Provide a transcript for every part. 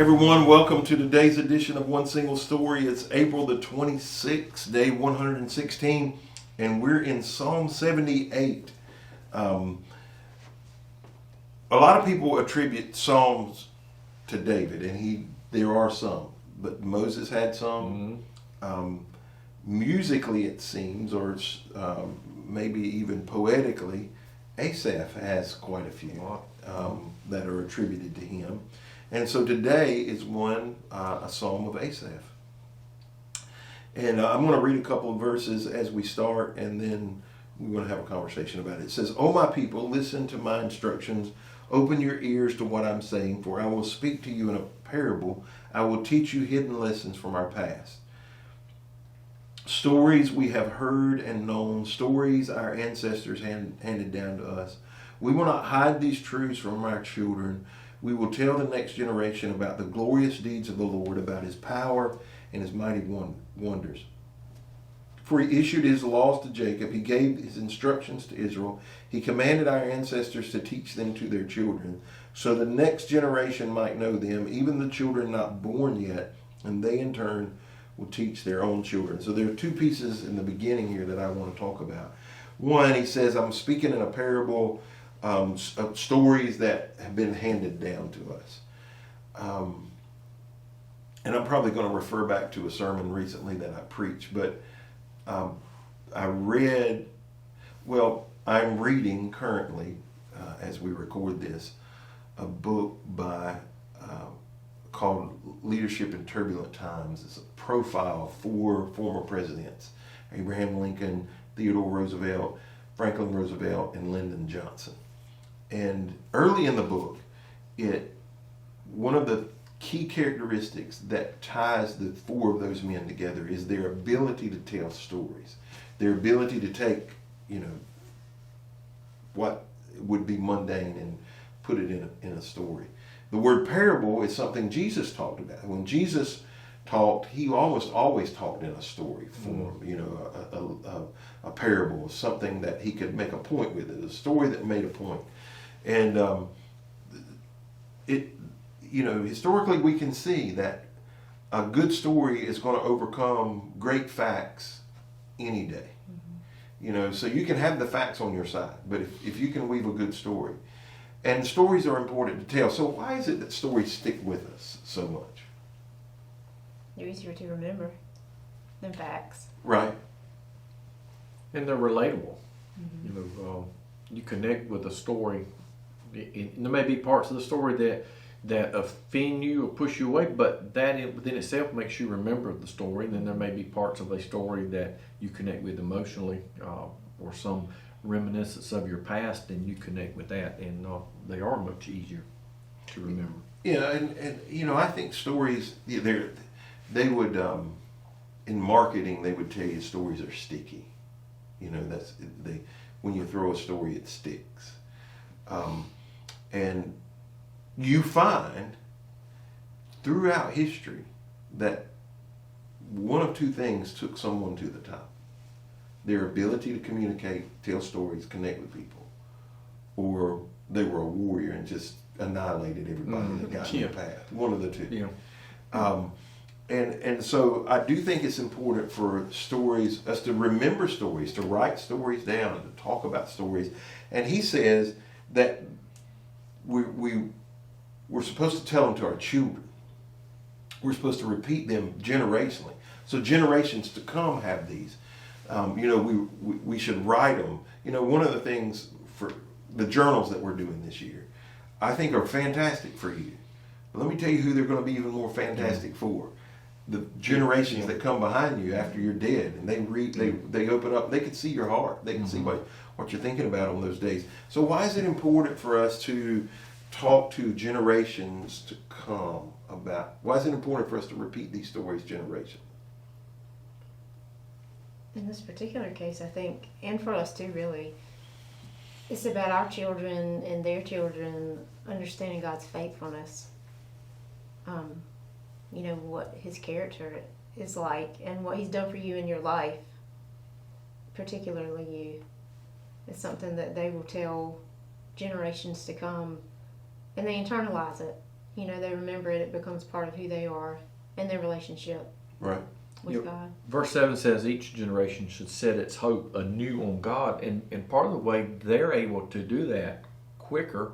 Everyone, welcome to today's edition of One Single Story. It's April the 26th, day 116, and we're in Psalm 78. A lot of people attribute Psalms to David, and there are some, but Moses had some. Musically, it seems, or maybe even poetically, Asaph has quite a few that are attributed to him. And so today is a psalm of Asaph. And I'm going to read a couple of verses as we start, and then we're going to have a conversation about it. It says, "O my people, listen to my instructions. Open your ears to what I'm saying, for I will speak to you in a parable. I will teach you hidden lessons from our past. Stories we have heard and known, stories our ancestors handed down to us. We will not hide these truths from our children. We will tell the next generation about the glorious deeds of the Lord, about his power and his mighty wonders. For he issued his laws to Jacob. He gave his instructions to Israel. He commanded our ancestors to teach them to their children, so the next generation might know them, even the children not born yet, and they in turn will teach their own children." So there are two pieces in the beginning here that I want to talk about. One, he says, I'm speaking in a parable of stories that have been handed down to us. And I'm probably going to refer back to a sermon recently that I preached, but I'm reading currently, as we record this, a book called Leadership in Turbulent Times. It's a profile of 4 former presidents: Abraham Lincoln, Theodore Roosevelt, Franklin Roosevelt, and Lyndon Johnson. And early in the book, one of the key characteristics that ties the 4 of those men together is their ability to tell stories. Their ability to take, what would be mundane and put it in a story. The word parable is something Jesus talked about. When Jesus talked, he almost always talked in a story form, a parable, something that he could make a point with it, a story that made a point. And historically we can see that a good story is going to overcome great facts any day. So you can have the facts on your side, but if you can weave a good story. And stories are important to tell. So why is it that stories stick with us so much? They're easier to remember than facts. Right. And they're relatable. You connect with a story. There may be parts of the story that offend you or push you away, but that within itself makes you remember the story. And then there may be parts of a story that you connect with emotionally, or some reminiscence of your past, and you connect with that, and they are much easier to remember. Yeah, and I think stories, they would in marketing they would tell you stories are sticky. When you throw a story, it sticks. And you find throughout history that one of 2 things took someone to the top: their ability to communicate, tell stories, connect with people, or they were a warrior and just annihilated everybody that got in their path. One of the 2. Yeah. And so I do think it's important for us to remember stories, to write stories down, and to talk about stories. And he says that we're supposed to tell them to our children. We're supposed to repeat them generationally, so generations to come have these. We should write them. One of the things for the journals that we're doing this year, I think are fantastic for you. But let me tell you who they're going to be even more fantastic for: the generations that come behind you after you're dead, and they read, they open up, they can see your heart, they can see what you're thinking about on those days. So why is it important for us to talk to generations to come about? Why is it important for us to repeat these stories generationally? In this particular case, I think, and for us too, really, it's about our children and their children understanding God's faithfulness. What his character is like and what he's done for you in your life, particularly you. It's something that they will tell generations to come, and they internalize it. they remember it. It becomes part of who they are and their relationship Right. with God. Verse 7 says each generation should set its hope anew on God. And part of the way they're able to do that quicker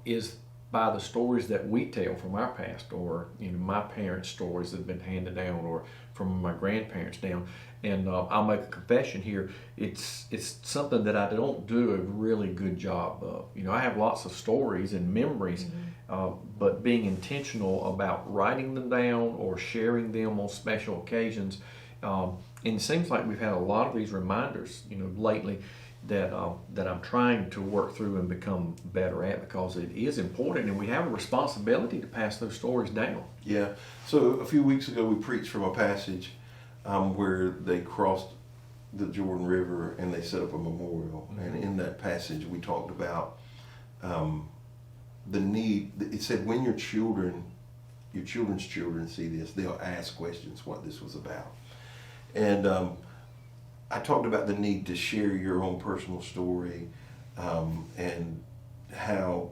is by the stories that we tell from our past, or my parents' stories that have been handed down, or from my grandparents down. And I'll make a confession here. It's something that I don't do a really good job of. I have lots of stories and memories, but being intentional about writing them down or sharing them on special occasions. And it seems like we've had a lot of these reminders, lately that I'm trying to work through and become better at, because it is important, and we have a responsibility to pass those stories down. Yeah. So a few weeks ago, we preached from a passage where they crossed the Jordan River and they set up a memorial. Mm-hmm. And in that passage, we talked about the need. It said, when your children's children see this, they'll ask questions what this was about. And I talked about the need to share your own personal story and how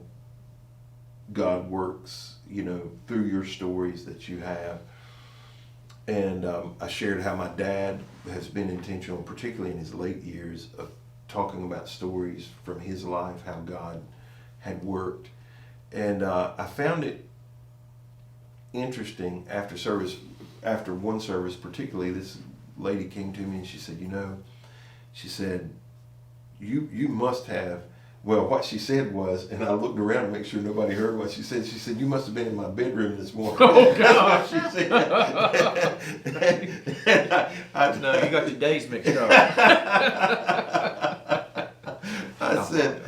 God works, through your stories that you have. And I shared how my dad has been intentional, particularly in his late years, of talking about stories from his life, how God had worked. And I found it interesting after one service particularly, this lady came to me and she said, you must have, well, what she said was, and I looked around to make sure nobody heard what she said, you must have been in my bedroom this morning. Oh, God. She said. No, you got your days mixed up. I said,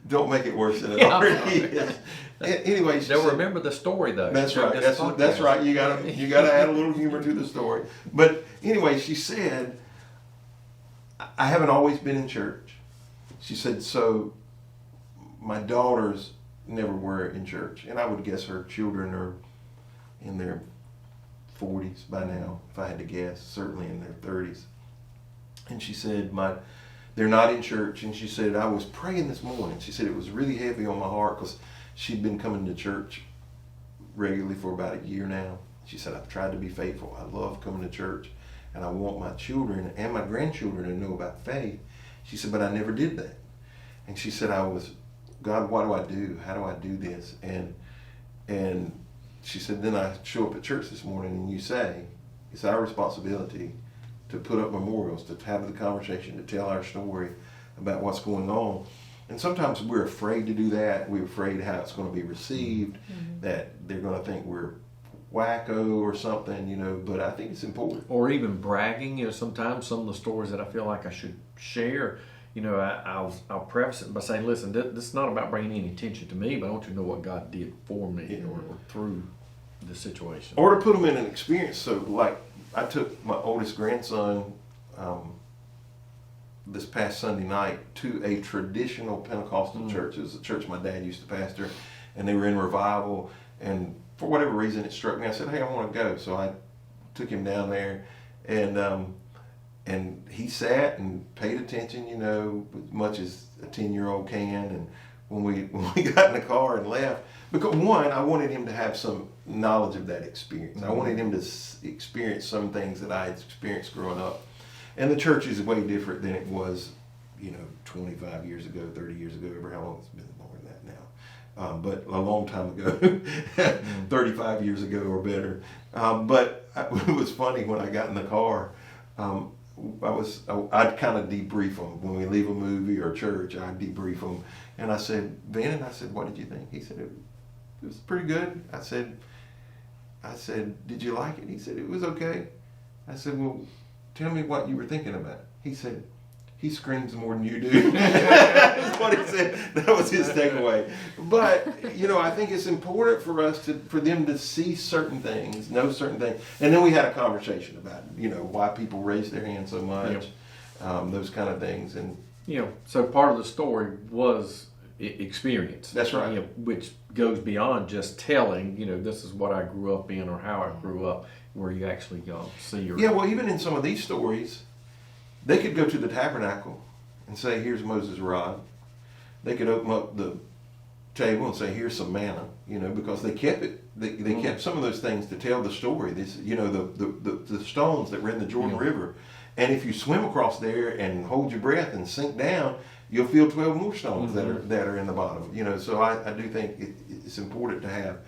don't make it worse than it already is. Anyway, they'll remember the story though. That's right. That's right. You gotta add a little humor to the story. But anyway, she said, I haven't always been in church. She said, so my daughters never were in church, and I would guess her children are in their 40s by now, if I had to guess, certainly in their 30s. And she said, they're not in church. And she said, I was praying this morning. She said it was really heavy on my heart because she'd been coming to church regularly for about a year now. She said, I've tried to be faithful. I love coming to church, and I want my children and my grandchildren to know about faith. She said, but I never did that. And she said, God, what do I do? How do I do this? And she said, then I show up at church this morning and you say, it's our responsibility to put up memorials, to have the conversation, to tell our story about what's going on. And sometimes we're afraid to do that. We're afraid how it's going to be received, that they're going to think we're wacko or something, but I think it's important. Or even bragging, sometimes some of the stories that I feel like I should share, I'll preface it by saying, listen, this is not about bringing any attention to me, but I want you to know what God did for me or through the situation. Or to put them in an experience. So like I took my oldest grandson this past Sunday night to a traditional Pentecostal church. It was a church my dad used to pastor, and they were in revival, and for whatever reason it struck me. I said, hey, I want to go. So I took him down there, and he sat and paid attention, as much as a 10-year-old can. And when we got in the car and left, because one, I wanted him to have some knowledge of that experience. I wanted him to experience some things that I had experienced growing up. And the church is way different than it was, 25 years ago, 30 years ago, ever how long it's been, longer than that now. But a long time ago, 35 years ago or better. But it was funny when I got in the car. I'd kind of debrief them when we leave a movie or church. I'd debrief them, and I said, "Ben," I said, "What did you think?" He said, "It was pretty good." I said, "Did you like it?" He said, "It was okay." I said, "Well, tell me what you were thinking about." He said, "He screams more than you do." That's what he said. That was his takeaway. But I think it's important for us for them to see certain things, know certain things, and then we had a conversation about why people raise their hand so much, those kind of things, and so part of the story was experience. That's right. Which goes beyond just telling. This is what I grew up in or how I grew up, where you actually see your. Yeah, well, even in some of these stories, they could go to the tabernacle and say, "Here's Moses' rod." They could open up the table and say, here's some manna, because they kept it. They kept some of those things to tell the story. This, the stones that were in the Jordan River. And if you swim across there and hold your breath and sink down, you'll feel 12 more stones that are in the bottom. So I do think it's important to have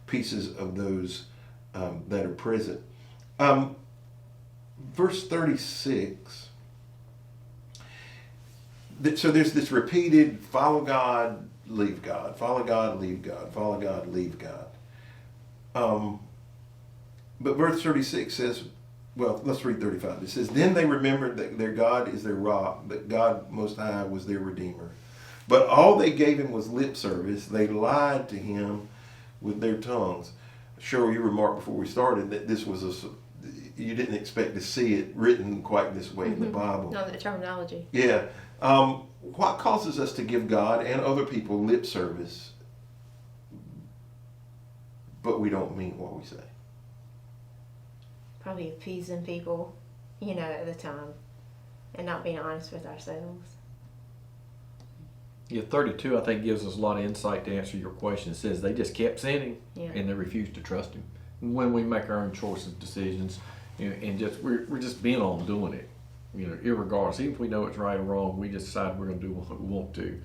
pieces of those that are present. Verse 36. So there's this repeated follow God, leave God, follow God, leave God, follow God, leave God. But verse 36 says, well, let's read 35. It says, then they remembered that their God is their rock, that God Most High was their Redeemer. But all they gave him was lip service. They lied to him with their tongues. Sheryl, you remarked before we started that this was you didn't expect to see it written quite this way in the Bible. No, the terminology. Yeah. What causes us to give God and other people lip service, but we don't mean what we say? Probably appeasing people, at the time, and not being honest with ourselves. Yeah, 32, I think, gives us a lot of insight to answer your question. It says they just kept sinning, Yeah. and they refused to trust him. When we make our own choices, decisions, and just we're just bent on doing it, irregardless. Even if we know it's right or wrong, we just decide we're going to do what we want to.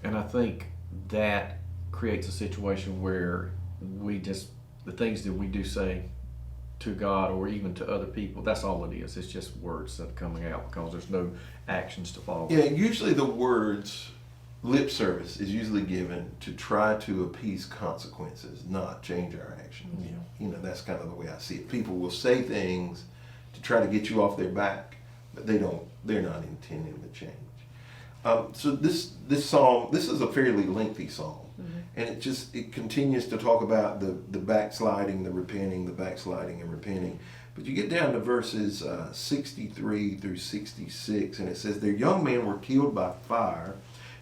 And I think that creates a situation where the things that we do say to God or even to other people, that's all it is. It's just words that are coming out because there's no actions to follow. Yeah, usually the words lip service is usually given to try to appease consequences, not change our actions. Yeah. That's kind of the way I see it. People will say things to try to get you off their back, but they're not intending to change. So this psalm, this is a fairly lengthy psalm. And it continues to talk about the backsliding, the repenting, the backsliding and repenting. But you get down to verses 63 through 66, and it says, their young men were killed by fire.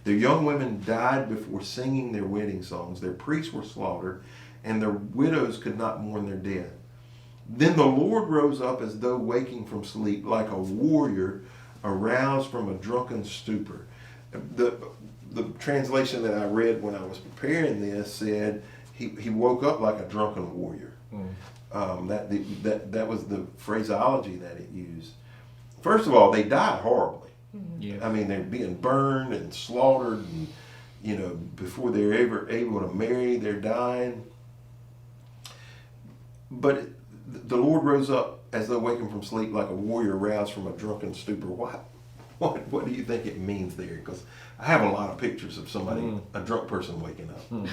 Their young women died before singing their wedding songs. Their priests were slaughtered, and their widows could not mourn their dead. Then the Lord rose up as though waking from sleep, like a warrior aroused from a drunken stupor. The translation that I read when I was preparing this said he woke up like a drunken warrior. That was the phraseology that it used. First of all, they died horribly. Yeah. I mean, they're being burned and slaughtered, and before they're ever able to marry, they're dying. But the Lord rose up as though waking from sleep, like a warrior roused from a drunken stupor. What do you think it means there? Because I have a lot of pictures of somebody, a drunk person, waking up.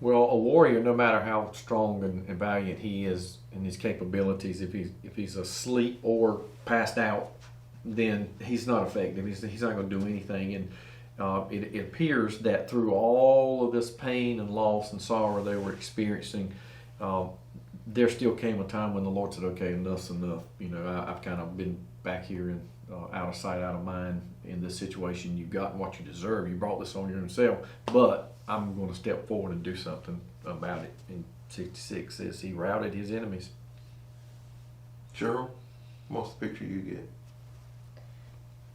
Well, a warrior, no matter how strong and valiant he is in his capabilities, if he's asleep or passed out, then he's not effective. He's not going to do anything. And it appears that through all of this pain and loss and sorrow they were experiencing, there still came a time when the Lord said, okay, enough's enough. I've kind of been back here and out of sight, out of mind in this situation. You've gotten what you deserve. You brought this on your own self, but I'm going to step forward and do something about it. And 66 says he routed his enemies. Cheryl, what's the picture you get?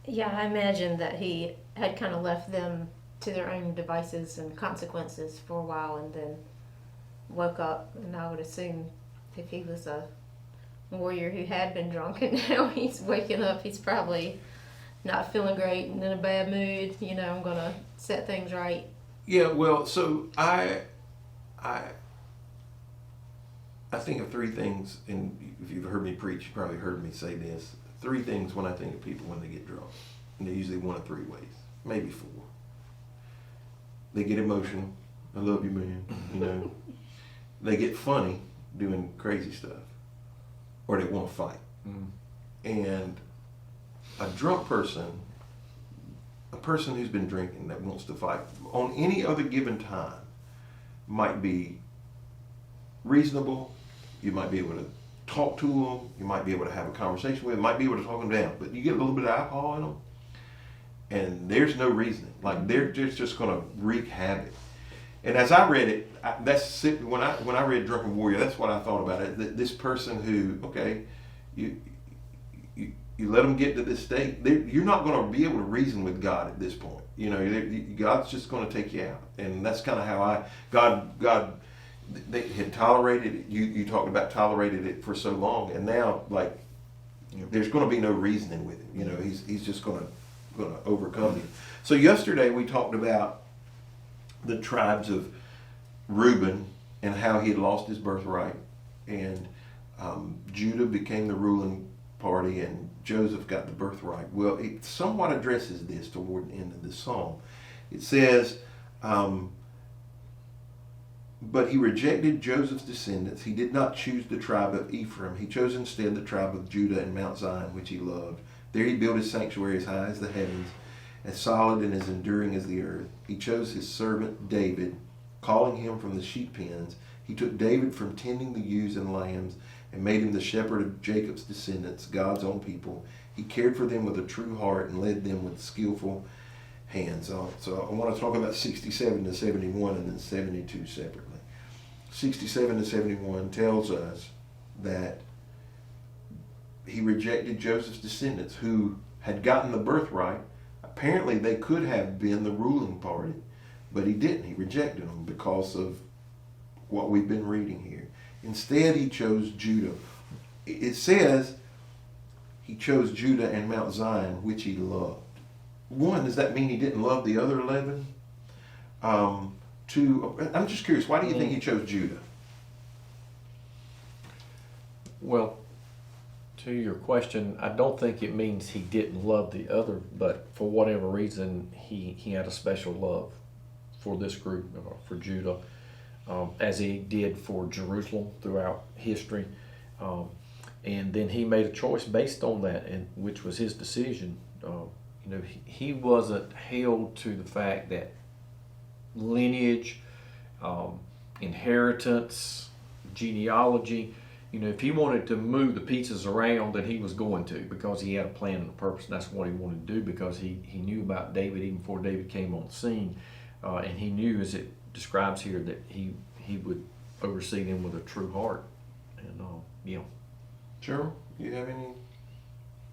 Yeah, I imagine that he had kind of left them to their own devices and consequences for a while and then woke up. And I would assume if he was a warrior who had been drunk and now he's waking up, he's probably not feeling great and in a bad mood. I'm going to set things right. Yeah, well, so I think of three things, and if you've heard me preach, you probably heard me say this. Three things when I think of people when they get drunk. And they're usually one of three ways, maybe four. They get emotional. I love you, man. They get funny doing crazy stuff. Or they want to fight. And a drunk person, a person who's been drinking that wants to fight, on any other given time, might be reasonable. You might be able to talk to them. You might be able to have a conversation with them. Might be able to talk them down. But you get a little bit of alcohol in them, and there's no reasoning. Like they're just going to wreak havoc. And as I read it, when I read Drunken Warrior, that's what I thought about it. This person who, okay, You let them get to this state. You're not going to be able to reason with God at this point. You know, God's just going to take you out, and that's kind of how God. They had tolerated it. You talked about tolerated it for so long, and now like there's going to be no reasoning with him. You know, he's just going to overcome you. So yesterday we talked about the tribes of Reuben and how he had lost his birthright, and Judah became the ruling party, and Joseph got the birthright. Well, it somewhat addresses this toward the end of this psalm. It says, but he rejected Joseph's descendants. He did not choose the tribe of Ephraim. He chose instead the tribe of Judah and Mount Zion, which he loved. There he built his sanctuary as high as the heavens, as solid and as enduring as the earth. He chose his servant David, calling him from the sheep pens. He took David from tending the ewes and lambs and made him the shepherd of Jacob's descendants, God's own people. He cared for them with a true heart and led them with skillful hands. So I want to talk about 67 to 71 and then 72 separately. 67 to 71 tells us that he rejected Joseph's descendants who had gotten the birthright. Apparently they could have been the ruling party, but he didn't. He rejected them because of what we've been reading here. Instead, he chose Judah. It says he chose Judah and Mount Zion, which he loved. One, does that mean he didn't love the other 11? Two, I'm just curious, why do you think he chose Judah? Well, to your question, I don't think it means he didn't love the other, but for whatever reason, he had a special love for this group, for Judah, as he did for Jerusalem throughout history. And then he made a choice based on that, and which was his decision. He wasn't held to the fact that lineage, inheritance, genealogy. If he wanted to move the pieces around, then he was going to, because he had a plan and a purpose. And that's what he wanted to do, because he knew about David even before David came on the scene, and he knew, as it describes here, that he would oversee them with a true heart. And Sheryl, do you have any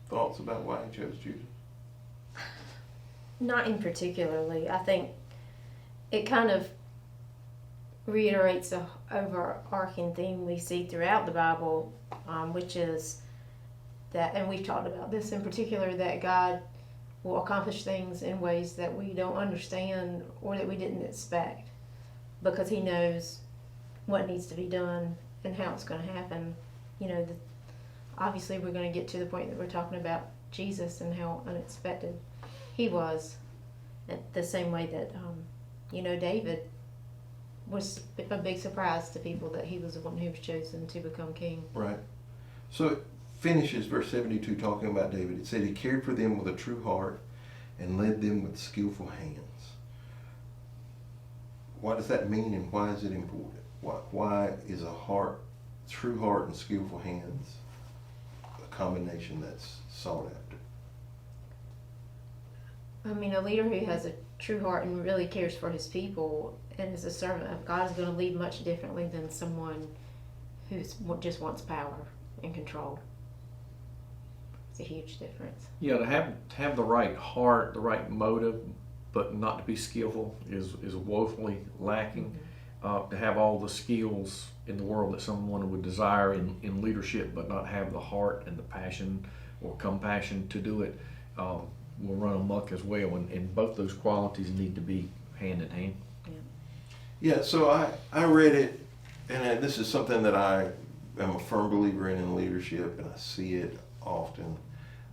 thoughts about why he chose Judah? Not in particularly. I think it kind of reiterates the overarching theme we see throughout the Bible, which is that, and we've talked about this in particular, that God will accomplish things in ways that we don't understand or that we didn't expect, because he knows what needs to be done and how it's going to happen. Obviously we're going to get to the point that we're talking about Jesus and how unexpected he was, the same way that David was a big surprise to people that he was the one who was chosen to become king. Right. So it finishes verse 72 talking about David. It said he cared for them with a true heart and led them with skillful hands. What does that mean, and why is it important? Why is true heart and skillful hands a combination that's sought after? A leader who has a true heart and really cares for his people and is a servant of God is going to lead much differently than someone who just wants power and control. It's a huge difference. Yeah, to have the right heart, the right motive, but not to be skillful is woefully lacking. To have all the skills in the world that someone would desire in leadership, but not have the heart and the passion or compassion to do it, will run amok as well. And both those qualities need to be hand in hand. Yeah, so I read it, and this is something that I am a firm believer in leadership, and I see it often.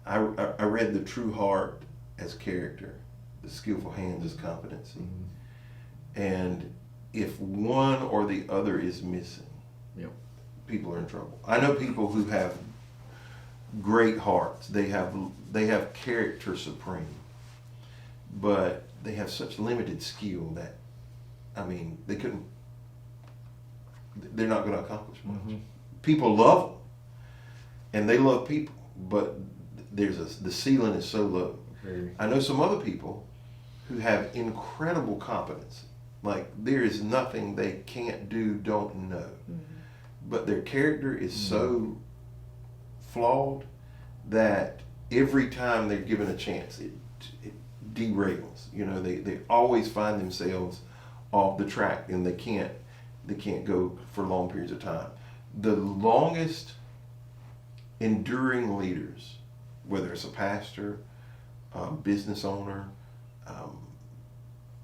I read the true heart as character, the skillful hands as competency. Mm-hmm. And if one or the other is missing, people are in trouble. I know people who have great hearts. They have character supreme, but they have such limited skill that, they're not going to accomplish much. Mm-hmm. People love them, and they love people, but the ceiling is so low. Very. I know some other people who have incredible competence. Like, there is nothing they can't do, don't know. Mm-hmm. But their character is so flawed that every time they're given a chance, it derails. You know, they always find themselves off the track, and they can't go for long periods of time. The longest enduring leaders, whether it's a pastor, business owner,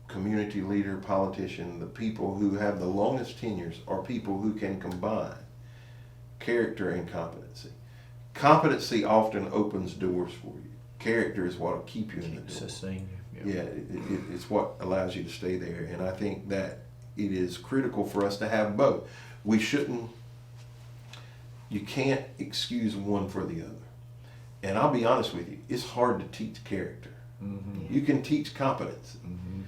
community leader, politician, the people who have the longest tenures are people who can combine character and competency. Competency often opens doors for you. Character is what will keep you in the door. Sustain you. Yeah, it's what allows you to stay there. And I think that it is critical for us to have both. You can't excuse one for the other. And I'll be honest with you, it's hard to teach character. Mm-hmm. You can teach competence, Mm-hmm.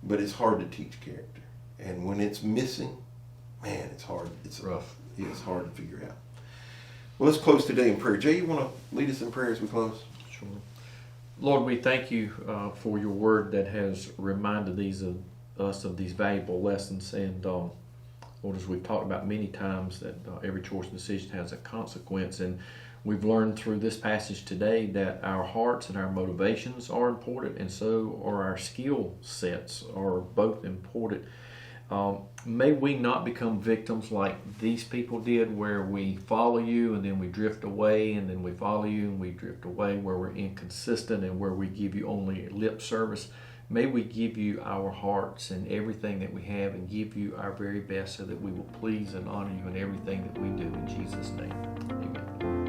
but it's hard to teach character. And when it's missing, man, it's hard. It's rough. Yeah, it's hard to figure out. Well, let's close today in prayer. Jay, you want to lead us in prayer as we close? Sure. Lord, we thank you for your word that has reminded us of these valuable lessons. And Lord, as we've talked about many times, that every choice and decision has a consequence. And we've learned through this passage today that our hearts and our motivations are important, and so are our skill sets are both important. May we not become victims like these people did, where we follow you and then we drift away, and then we follow you and we drift away, where we're inconsistent and where we give you only lip service. May we give you our hearts and everything that we have, and give you our very best, so that we will please and honor you in everything that we do. In Jesus' name, amen.